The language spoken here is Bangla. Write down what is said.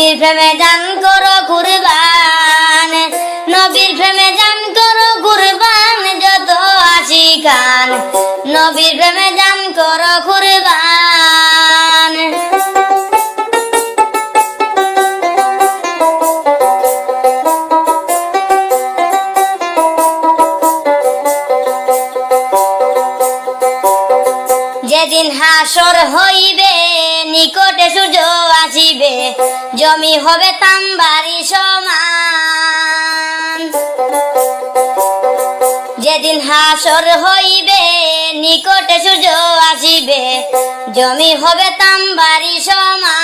নবীর প্রেমে জান করো কুরবান, নবীর প্রেমে জান করো কুরবান, যত আশিকান নবীর প্রেমে জান করো কুরবান। যেদিন হাসর হইবে নিকটে সূর্য আসিবে, জমি হবে তাম্বারি সমান। যেদিন হাসর হইবে নিকটে সূর্য আসিবে, জমি হবে তাম্বারি সমান।